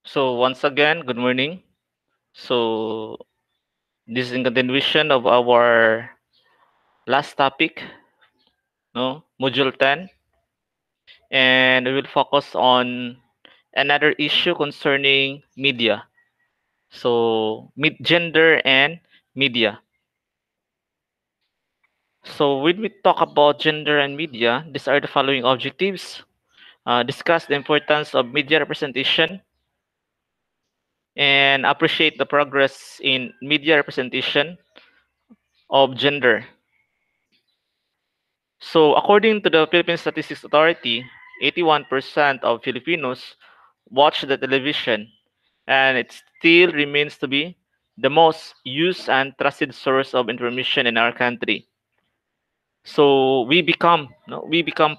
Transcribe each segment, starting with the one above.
So once again, good morning. So this is in continuation of our last topic, no, module 10, and we will focus on another issue concerning media. So gender and media. So when we talk about gender and media, these are the following objectives. Discuss the importance of media representation and appreciate the progress in media representation of gender. So, according to the Philippine Statistics Authority, 81% of Filipinos watch the television, and it still remains to be the most used and trusted source of information in our country. So, we become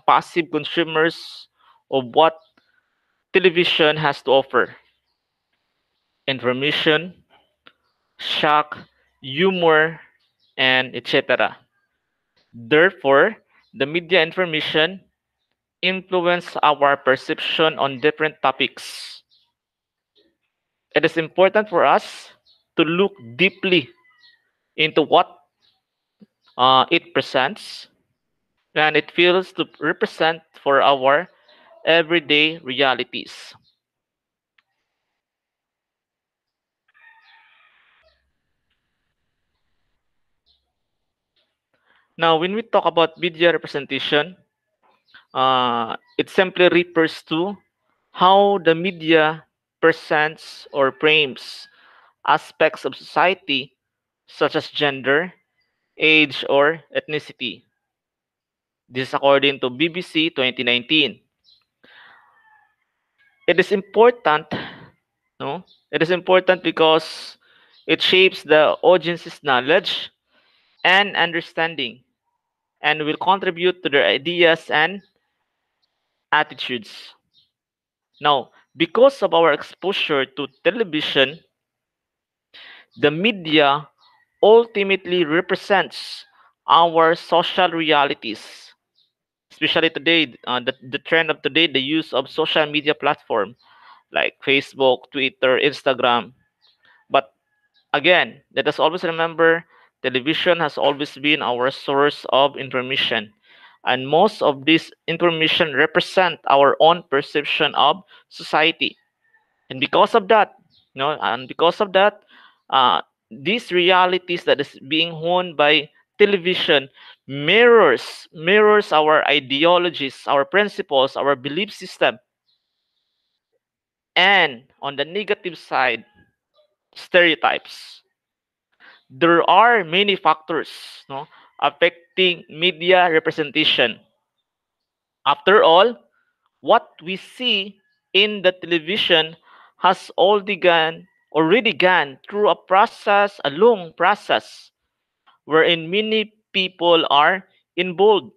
passive consumers of what television has to offer: information, shock, humor, and etc. Therefore, the media information influence our perception on different topics. It is important for us to look deeply into what it presents and it feels to represent for our everyday realities. Now, when we talk about media representation, it simply refers to how the media presents or frames aspects of society such as gender, age, or ethnicity. This is according to BBC 2019. It is important, no? It is important because it shapes the audience's knowledge and understanding and will contribute to their ideas and attitudes. Now, because of our exposure to television, the media ultimately represents our social realities, especially today, the trend of today, the use of social media platform like Facebook, Twitter, Instagram. But again, let us always remember television has always been our source of information. And most of this information represent our own perception of society. And because of that, uh, these realities that is being honed by television mirrors our ideologies, our principles, our belief system, and on the negative side, stereotypes. There are many factors, no, affecting media representation. After all, what we see in the television has already gone through a long process wherein many people are involved.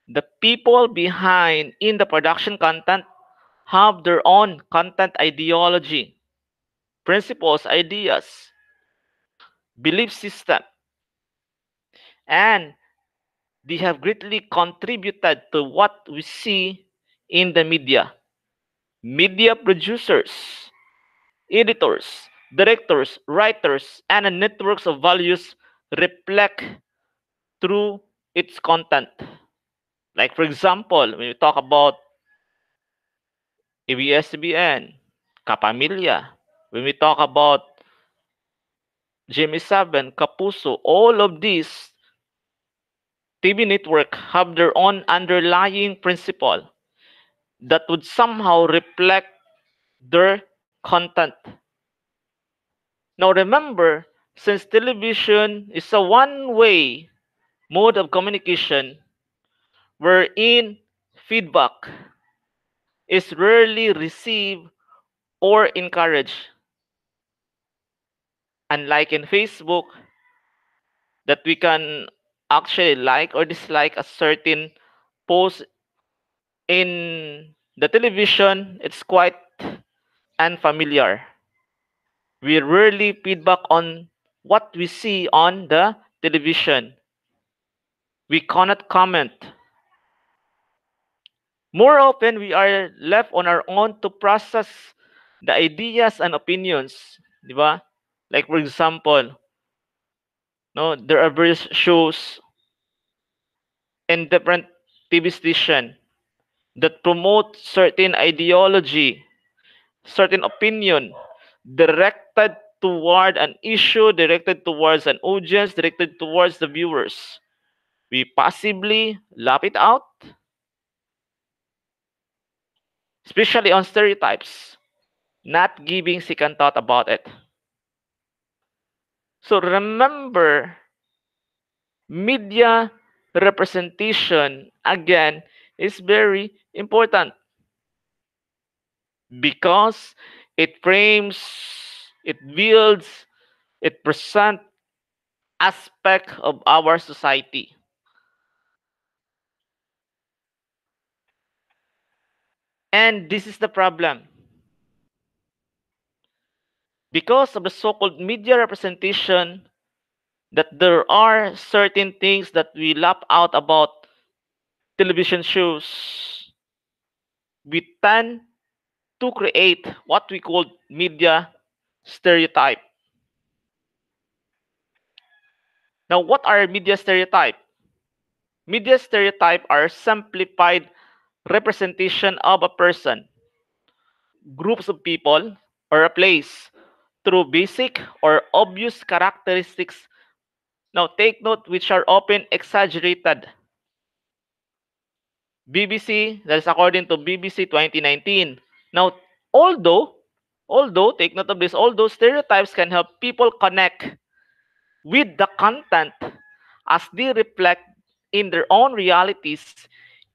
The people behind in the production content have their own content ideology, principles, ideas, belief system, and they have greatly contributed to what we see in the media. Media producers, editors, directors, writers, and networks of values reflect through its content. Like, for example, when we talk about ABS-CBN, Kapamilya, when we talk about Jimmy Saben, Kapuso, all of these TV network have their own underlying principle that would somehow reflect their content. Now remember, since television is a one-way mode of communication wherein feedback is rarely received or encouraged, unlike in Facebook that we can actually like or dislike a certain post, in the television it's quite unfamiliar. We rarely feedback on what we see on the television. We cannot comment. More often, we are left on our own to process the ideas and opinions, di ba? Like for example, no, there are various shows and different TV station that promote certain ideology, certain opinion directed toward an issue, directed towards an audience, directed towards the viewers. We passively lap it out, especially on stereotypes, not giving second thought about it. So remember, media representation again is very important because it frames, it builds, it presents aspect of our society. And this is the problem. Because of the so-called media representation, that there are certain things that we lap out about television shows, we tend to create what we call media stereotype. Now, what are media stereotype? Media stereotype are simplified representation of a person, groups of people, or a place through basic or obvious characteristics. Now, take note which are often exaggerated. BBC, that is according to BBC 2019. Now, although, take note of this, although stereotypes can help people connect with the content as they reflect in their own realities,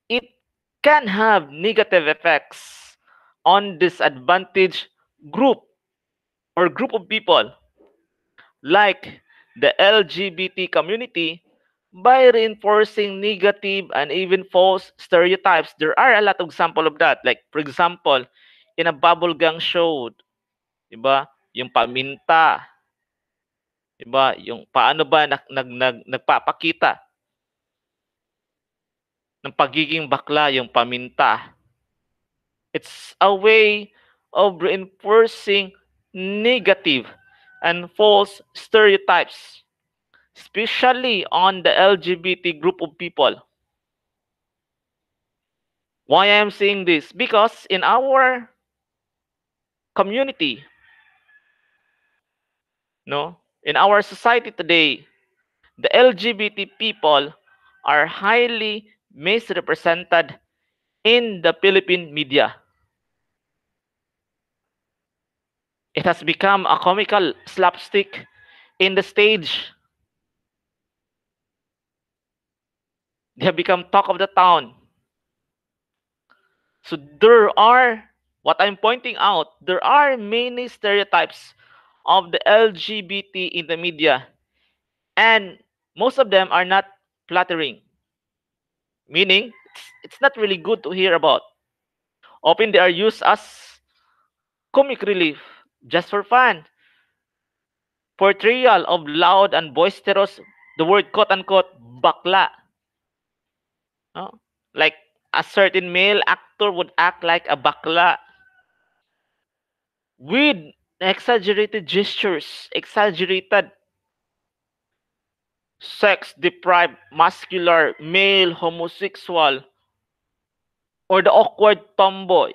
it can have negative effects on disadvantaged group or group of people like the LGBT community by reinforcing negative and even false stereotypes. There are a lot of example of that. Like for example, in a bubblegum show, 'di ba? Yung paminta, 'di ba? Yung paano ba nagpapakita ng pagiging bakla yung paminta. It's a way of reinforcing negative and false stereotypes, especially on the LGBT group of people. Why I am saying this? Because in our community, no, in our society today, the LGBT people are highly misrepresented in the Philippine media. It has become a comical slapstick in the stage. They have become talk of the town. So there are, what I'm pointing out, there are many stereotypes of the LGBT in the media, and most of them are not flattering, meaning it's not really good to hear about. Often they are used as comic relief, just for fun, portrayal of loud and boisterous, the word quote unquote bakla. No? Like a certain male actor would act like a bakla with exaggerated gestures, exaggerated sex deprived muscular male homosexual, or the awkward tomboy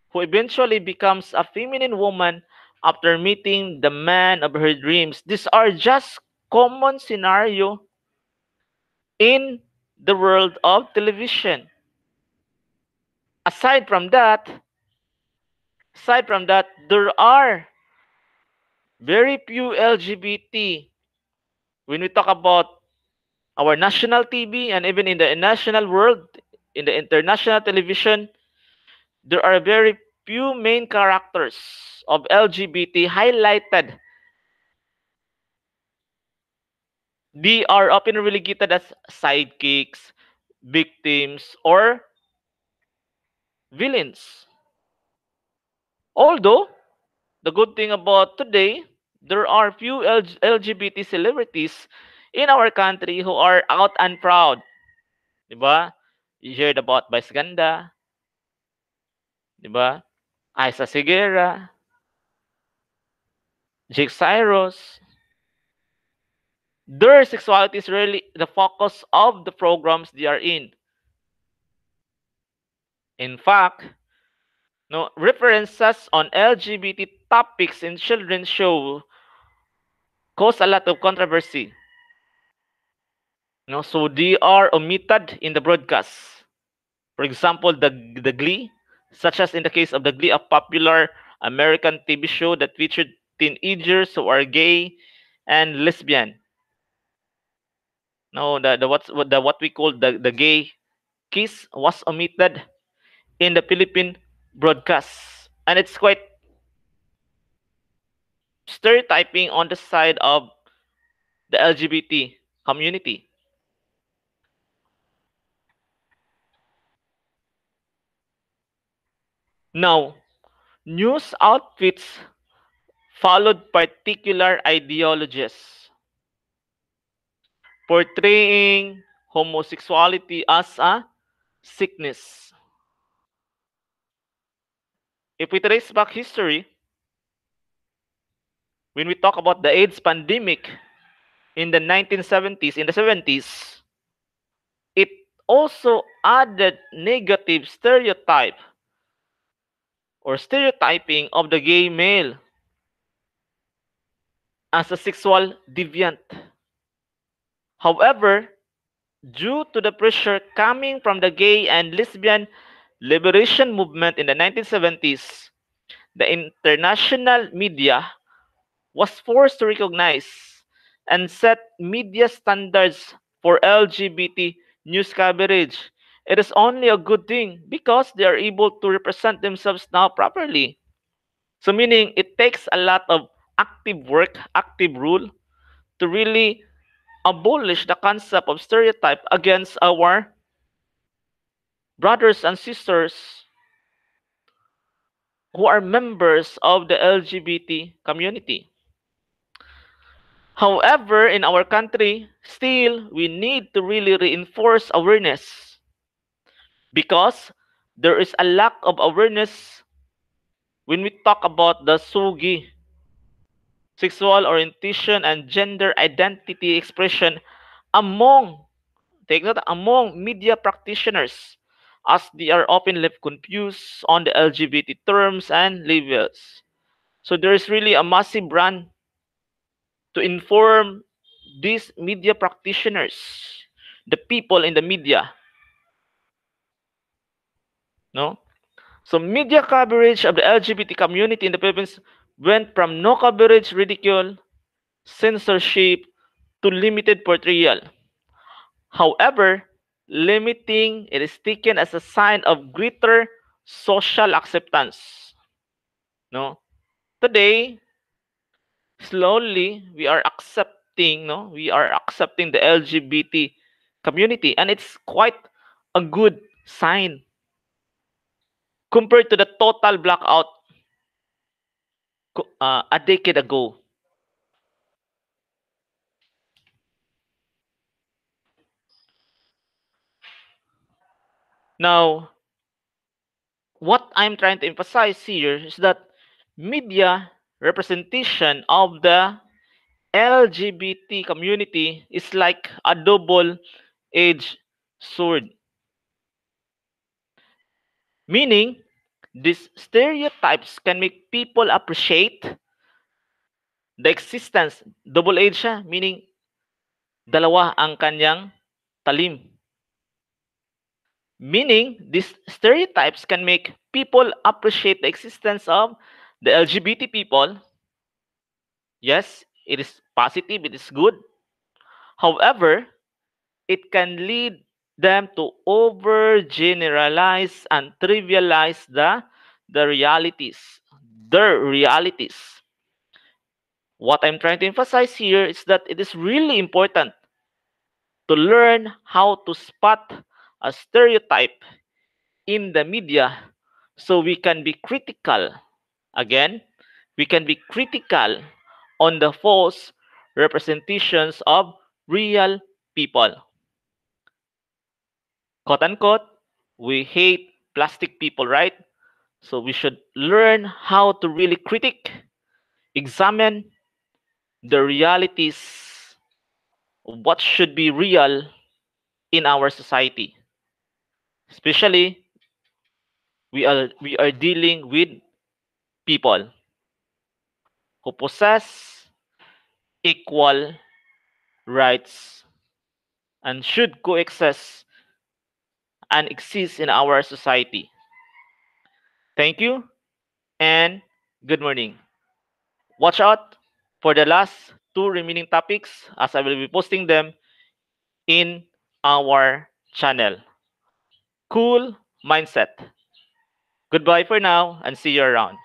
who eventually becomes a feminine woman after meeting the man of her dreams. These are just common scenario in the world of television. Aside from that, there are very few LGBT when we talk about our national TV and even in the national world, in the international television, there are very few main characters of LGBT highlighted. They are often relegated as sidekicks, victims, or villains. Although, the good thing about today, there are few LGBT celebrities in our country who are out and proud. Diba? You heard about Vice Ganda, diba? Isa Sigera, Jake Cyrus. Their sexuality is really the focus of the programs they are in. In fact, no references on LGBT topics in children's show cause a lot of controversy. No, so they are omitted in the broadcast. For example, the Glee, such as in the case of the Glee, a popular American TV show that featured teenagers who are gay and lesbian. No, the what we call the gay kiss was omitted in the Philippine broadcast, and it's quite stereotyping on the side of the LGBT community. Now, news outfits followed particular ideologies, portraying homosexuality as a sickness. If we trace back history, when we talk about the AIDS pandemic in the 1970s, in the 70s, it also added negative stereotype or stereotyping of the gay male as a sexual deviant. However, due to the pressure coming from the gay and lesbian liberation movement in the 1970s, the international media was forced to recognize and set media standards for LGBT news coverage. It is only a good thing because they are able to represent themselves now properly. So, meaning it takes a lot of active work, active rule to really abolish the concept of stereotype against our brothers and sisters who are members of the LGBT community. However, in our country, still we need to really reinforce awareness because there is a lack of awareness when we talk about the SUGI, sexual orientation and gender identity expression among, take note, among media practitioners as they are often left confused on the LGBT terms and labels. So there is really a massive run to inform these media practitioners, the people in the media, no? So media coverage of the LGBT community in the Philippines went from no coverage, ridicule, censorship to limited portrayal. However, limiting it is taken as a sign of greater social acceptance. No? Today, slowly we are accepting, no? We are accepting the LGBT community and it's quite a good sign compared to the total blackout a decade ago. Now, what I'm trying to emphasize here is that media representation of the LGBT community is like a double-edged sword, meaning these stereotypes can make people appreciate the existence. Double-edged siya, meaning dalawa ang kanyang talim. Meaning, these stereotypes can make people appreciate the existence of the LGBT people. Yes, it is positive, it is good. However, it can lead them to overgeneralize and trivialize the realities, their realities. What I'm trying to emphasize here is that it is really important to learn how to spot a stereotype in the media so we can be critical. Again, we can be critical on the false representations of real people. Quote unquote, we hate plastic people, right? So we should learn how to really examine the realities of what should be real in our society. Especially we are dealing with people who possess equal rights and should coexist and exist in our society. Thank you and good morning. Watch out for the last two remaining topics as I will be posting them in our channel. Cool mindset. Goodbye for now and see you around.